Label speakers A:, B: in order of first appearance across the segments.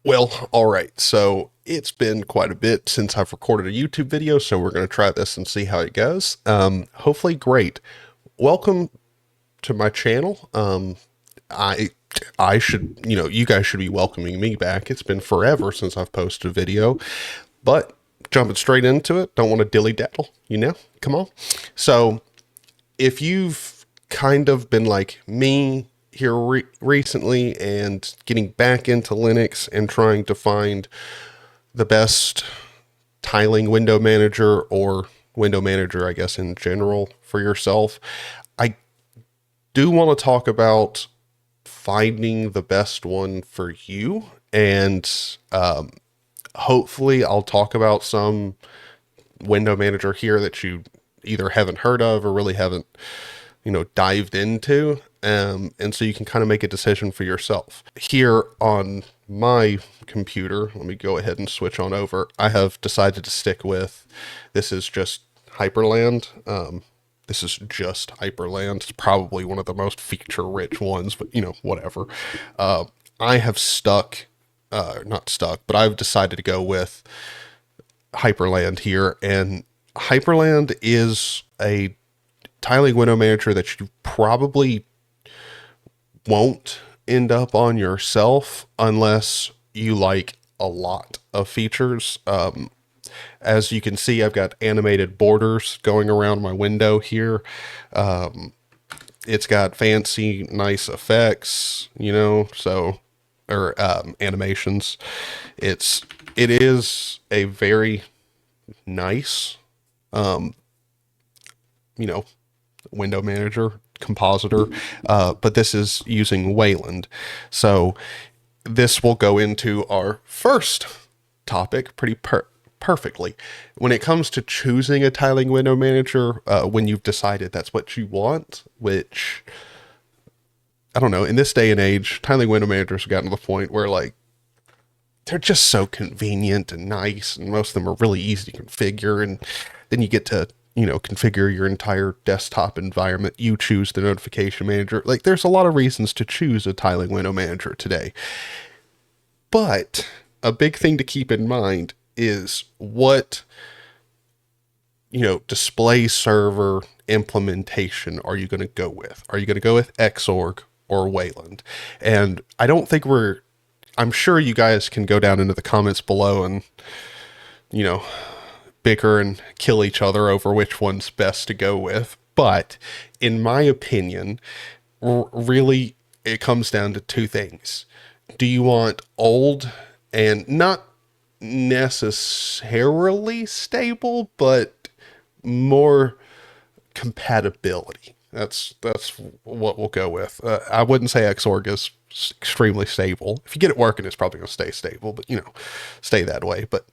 A: Well, all right. So it's been quite a bit since I've recorded a YouTube video, so we're going to try this and see how it goes. Hopefully great. Welcome to my channel. I I should, you guys should be welcoming me back. It's been forever since I've posted a video, but jumping straight into it, don't want to dilly-daddle, come on. So if you've kind of been like me here recently and getting back into Linux and trying to find the best tiling window manager or window manager, I guess, in general for yourself, I do want to talk about finding the best one for you. And hopefully I'll talk about some window manager here that you either haven't heard of or really haven't, dived into. And so you can kind of make a decision for yourself. Here on my computer, let me go ahead and switch on over. I have decided to stick with, this is just Hyprland. This is just Hyprland. It's probably one of the most feature-rich ones, but, whatever. I have not stuck, but I've decided to go with Hyprland here. And Hyprland is a tiling window manager that you probably won't end up on yourself unless you like a lot of features. As you can see, I've got animated borders going around my window here. It's got fancy, nice effects, or animations. It is a very nice, window manager, compositor, but this is using Wayland. So this will go into our first topic pretty perfectly. When it comes to choosing a tiling window manager, when you've decided that's what you want, which, I don't know, in this day and age, tiling window managers have gotten to the point where, like, they're just so convenient and nice, and most of them are really easy to configure, and then you get to configure your entire desktop environment. You choose the notification manager. Like, there's a lot of reasons to choose a tiling window manager today. But a big thing to keep in mind is what, display server implementation are you going to go with? Are you going to go with Xorg or Wayland? And I don't think I'm sure you guys can go down into the comments below and, bicker and kill each other over which one's best to go with. But in my opinion, really, it comes down to two things. Do you want old and not necessarily stable, but more compatibility? That's what we'll go with. I wouldn't say Xorg is extremely stable. If you get it working, it's probably going to stay stable, but, stay that way. But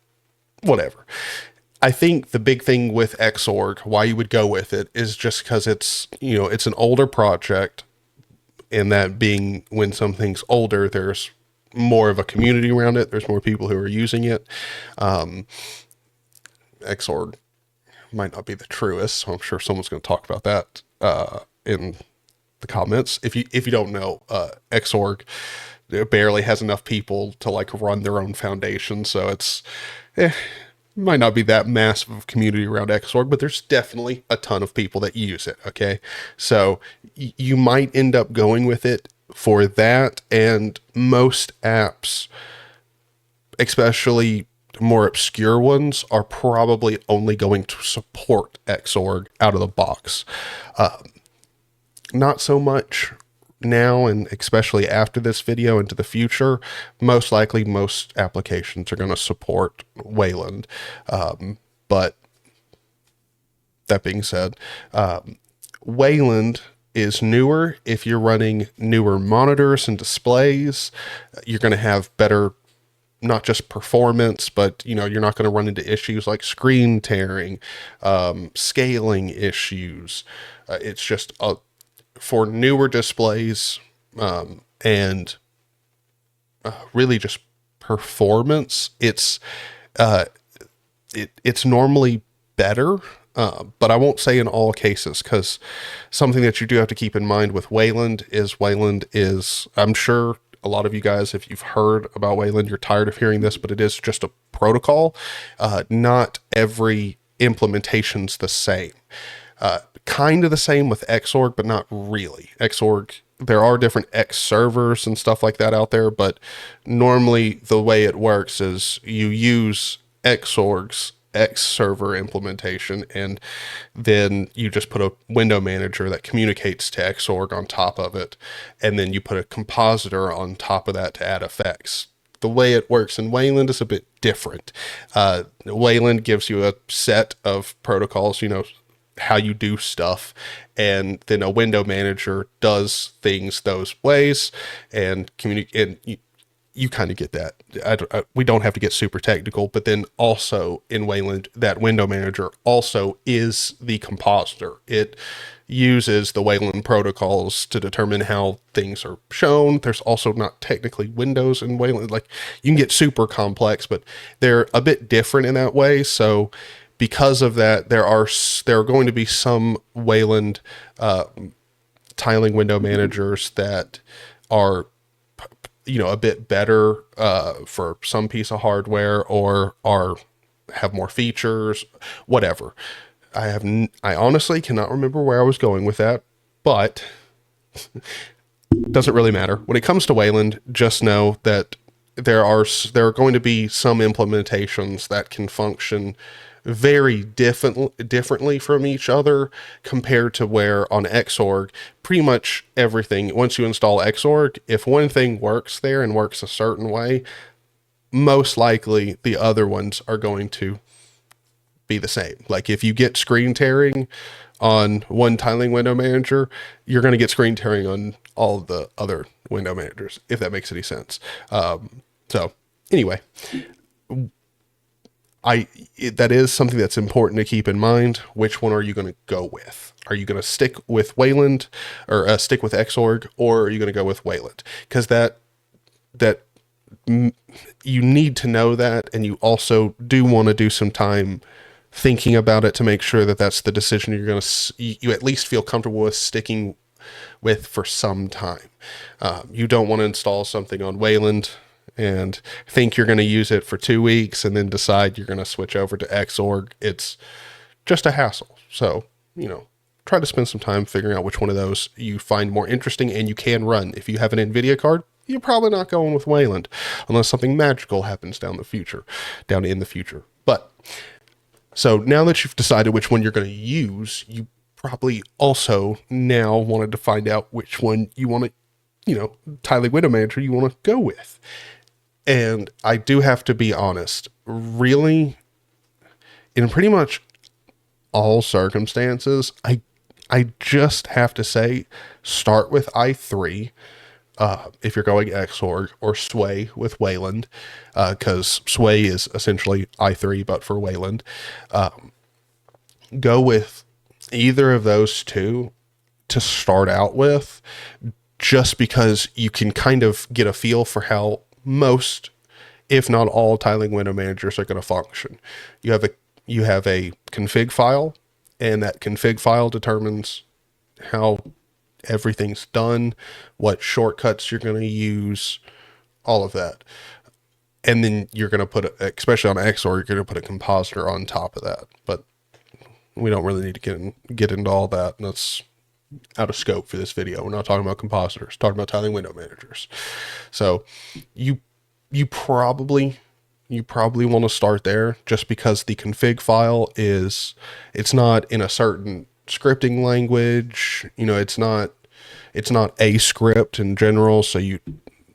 A: whatever. I think the big thing with Xorg, why you would go with it, is just because it's an older project, and that being when something's older, there's more of a community around it. There's more people who are using it. Xorg might not be the truest, so I'm sure someone's going to talk about that in the comments. If you don't know, Xorg barely has enough people to like run their own foundation, so it's might not be that massive of a community around Xorg, but there's definitely a ton of people that use it. Okay, so you might end up going with it for that, and most apps, especially more obscure ones, are probably only going to support Xorg out of the box. Not so much now, and especially after this video into the future. Most likely most applications are going to support Wayland. But that being said, Wayland is newer. If you're running newer monitors and displays, you're going to have better, not just performance, but you're not going to run into issues like screen tearing, scaling issues. It's just for newer displays, and really just performance, it's normally better, but I won't say in all cases, because something that you do have to keep in mind with Wayland is, I'm sure a lot of you guys, if you've heard about Wayland, you're tired of hearing this, but it is just a protocol. Not every implementation's the same. Kind of the same with Xorg, but not really. Xorg, there are different X servers and stuff like that out there, but normally the way it works is you use Xorg's X server implementation, and then you just put a window manager that communicates to Xorg on top of it, and then you put a compositor on top of that to add effects. The way it works in Wayland is a bit different. Wayland gives you a set of protocols, how you do stuff, and then a window manager does things those ways and communicate. You kind of get that. We don't have to get super technical, but then also in Wayland, that window manager also is the compositor. It uses the Wayland protocols to determine how things are shown. There's also not technically windows in Wayland. Like, you can get super complex, but they're a bit different in that way. So because of that, there are going to be some Wayland tiling window managers that are a bit better for some piece of hardware, or have more features, whatever. I honestly cannot remember where I was going with that, but doesn't really matter. When it comes to Wayland, just know that there are going to be some implementations that can function very differently from each other, compared to where on Xorg, pretty much everything, once you install Xorg, if one thing works there and works a certain way, most likely the other ones are going to be the same. Like, if you get screen tearing on one tiling window manager, you're going to get screen tearing on all of the other window managers, if that makes any sense. So anyway, that is something that's important to keep in mind. Which one are you going to go with? Are you going to stick with Wayland, or stick with Xorg, or are you going to go with Wayland? Because that you need to know that, and you also do want to do some time thinking about it to make sure that that's the decision you're going to, you at least feel comfortable with sticking with for some time. You don't want to install something on Wayland and think you're going to use it for 2 weeks and then decide you're going to switch over to Xorg. It's just a hassle. So, try to spend some time figuring out which one of those you find more interesting and you can run. If you have an NVIDIA card, you're probably not going with Wayland unless something magical happens down in the future. But so now that you've decided which one you're going to use, you probably also now wanted to find out which one you want to, tiling window manager you want to go with. And I do have to be honest, really, in pretty much all circumstances, I just have to say, start with i3 if you're going Xorg, or Sway with Wayland, because Sway is essentially i3 but for Wayland. Go with either of those two to start out with, just because you can kind of get a feel for how most, if not all, tiling window managers are going to function. You have a config file, and that config file determines how everything's done, what shortcuts you're going to use, all of that. And then you're going to put, especially on Xorg, you're going to put a compositor on top of that. But we don't really need to get into all that. And that's out of scope for this video. We're not talking about compositors, talking about tiling window managers. So you probably want to start there, just because the config file it's not in a certain scripting language. It's not a script in general. So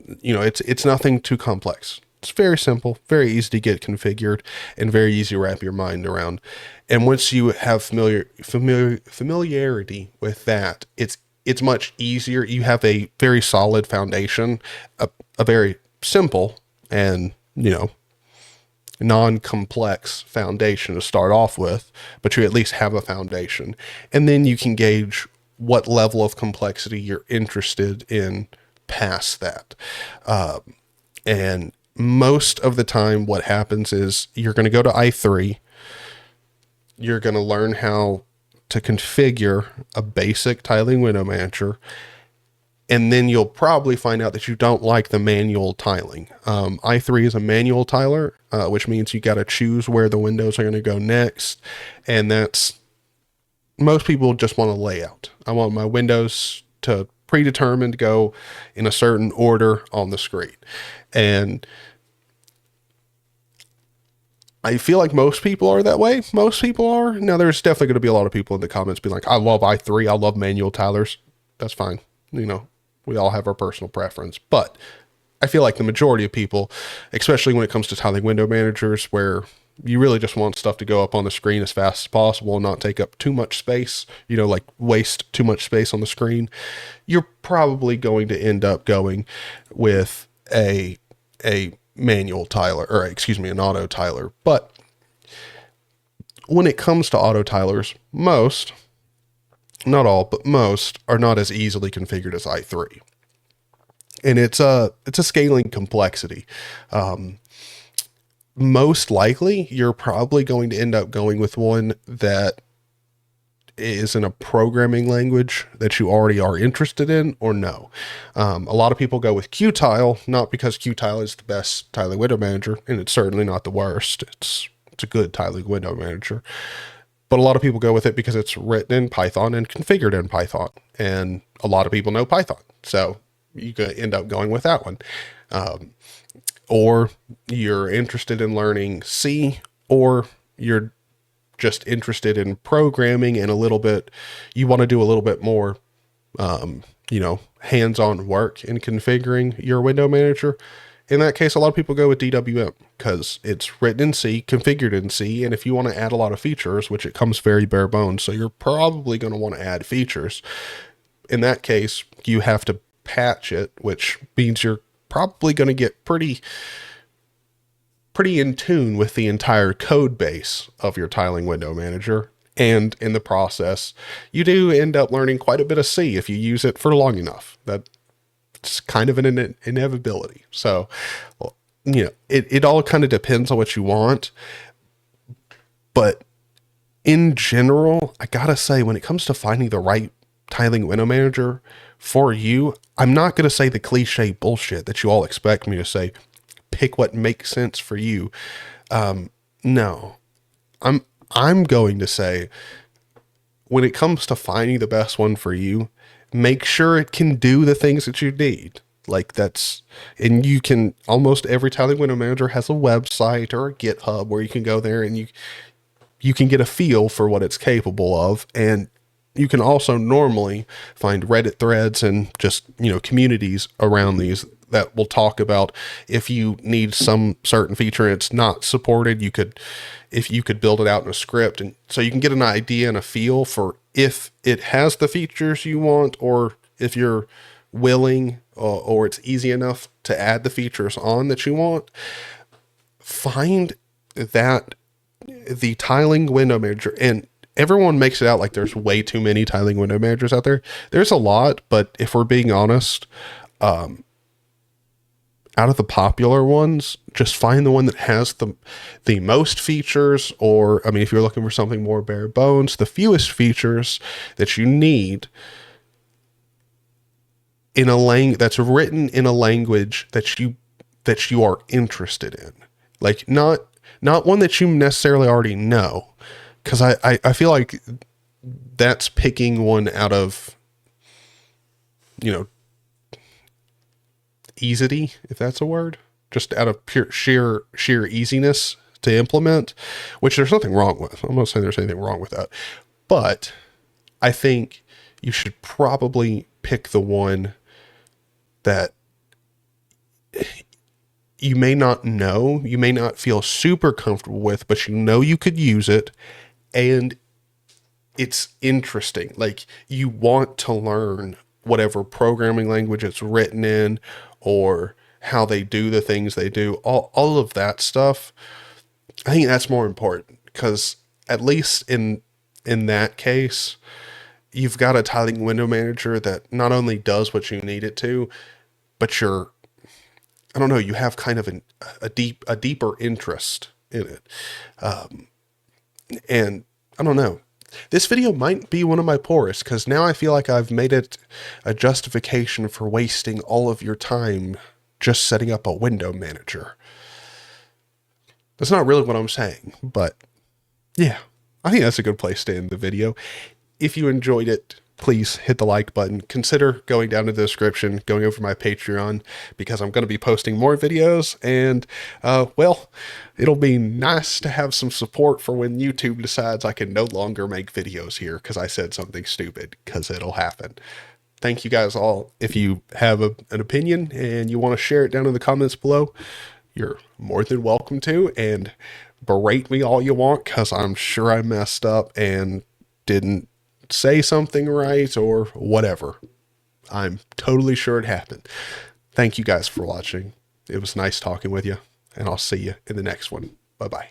A: it's nothing too complex. It's very simple, very easy to get configured, and very easy to wrap your mind around. And once you have familiarity with that, it's much easier. You have a very solid foundation, a very simple and, non-complex foundation to start off with, but you at least have a foundation. And then you can gauge what level of complexity you're interested in past that. And most of the time what happens is you're going to go to i3, you're going to learn how to configure a basic tiling window manager, And then you'll probably find out that you don't like the manual tiling. i3 is a manual tiler, which means you got to choose where the windows are going to go next. And that's, most people just want a layout. I want my windows to predetermined go in a certain order on the screen. And I feel like most people are that way. Most people are. Now, there's definitely going to be a lot of people in the comments being like, I love i3. I love manual tilers. That's fine. You know, we all have our personal preference. But I feel like the majority of people, especially when it comes to tiling window managers, where you really just want stuff to go up on the screen as fast as possible and not take up too much space, you know, like waste too much space on the screen, you're probably going to end up going with a manual tiler, or excuse me, an auto tiler. But when it comes to auto tilers, most, not all, but most are not as easily configured as i3. And it's a scaling complexity. Most likely you're probably going to end up going with one that is in a programming language that you already are interested in, or no. A lot of people go with Qtile, not because Qtile is the best tiling window manager, and it's certainly not the worst. It's a good tiling window manager. But a lot of people go with it because it's written in Python and configured in Python. And a lot of people know Python. So you could end up going with that one. Or you're interested in learning C, or you're just interested in programming and you want to do a little bit more, you know, hands-on work in configuring your window manager. In that case, a lot of people go with DWM because it's written in C, configured in C. And if you want to add a lot of features, which it comes very bare bones, so you're probably going to want to add features. In that case, you have to patch it, which means you're probably going to get pretty in tune with the entire code base of your tiling window manager. And in the process, you do end up learning quite a bit of C if you use it for long enough. That's kind of an inevitability. So, you know, it all kind of depends on what you want. But in general, I gotta say, when it comes to finding the right tiling window manager for you, I'm not going to say the cliche bullshit that you all expect me to say. Pick what makes sense for you. No, I'm going to say, when it comes to finding the best one for you, make sure it can do the things that you need. Like and you can, almost every tiling window manager has a website or a GitHub where you can go there and you can get a feel for what it's capable of. And you can also normally find Reddit threads and just, you know, communities around these that will talk about if you need some certain feature and it's not supported, if you could build it out in a script. And so you can get an idea and a feel for if it has the features you want, or if you're willing, or it's easy enough to add the features on that you want. Find that the tiling window manager, and everyone makes it out like there's way too many tiling window managers out there. There's a lot, but if we're being honest, out of the popular ones, just find the one that has the most features, or, I mean, if you're looking for something more bare bones, the fewest features that you need in a that's written in a language that you are interested in. Like, not one that you necessarily already know. Because I feel like that's picking one out of, you know, easity, if that's a word, just out of pure sheer easiness to implement, which there's nothing wrong with. I'm not saying there's anything wrong with that, but I think you should probably pick the one that you may not know, you may not feel super comfortable with, but you know you could use it, and it's interesting. Like, you want to learn whatever programming language it's written in, or how they do the things they do, all of that stuff. I think that's more important, because at least in that case, you've got a tiling window manager that not only does what you need it to, but I don't know, you have kind of a deeper interest in it. And I don't know, This video might be one of my poorest, because now I feel like I've made it a justification for wasting all of your time just setting up a window manager. That's not really what I'm saying, but yeah, I think that's a good place to end the video. If you enjoyed it, please hit the like button. Consider going down to the description, going over my Patreon, because I'm going to be posting more videos, and, well, it'll be nice to have some support for when YouTube decides I can no longer make videos here because I said something stupid, because it'll happen. Thank you guys all. If you have an opinion and you want to share it down in the comments below, you're more than welcome to, and berate me all you want, because I'm sure I messed up and didn't say something right or whatever. I'm totally sure it happened. Thank you guys for watching. It was nice talking with you, and I'll see you in the next one. Bye-bye.